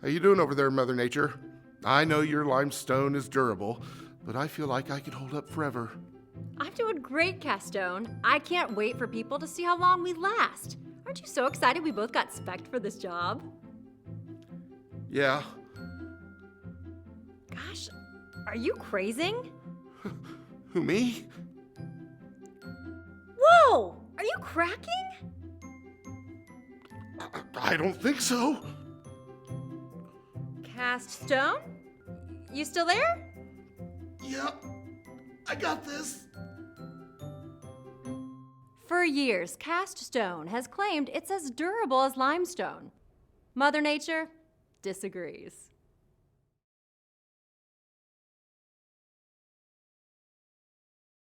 How you doing over there, Mother Nature? I know your limestone is durable, but I feel like I could hold up forever. I'm doing great, Castone. I can't wait for people to see how long we last. Aren't you so excited we both got spec'd for this job? Yeah. Gosh, are you crazing? Who, me? Whoa! Are you cracking? I don't think so. Cast Stone? You still there? Yep, I got this. For years, Cast Stone has claimed it's as durable as limestone. Mother Nature disagrees.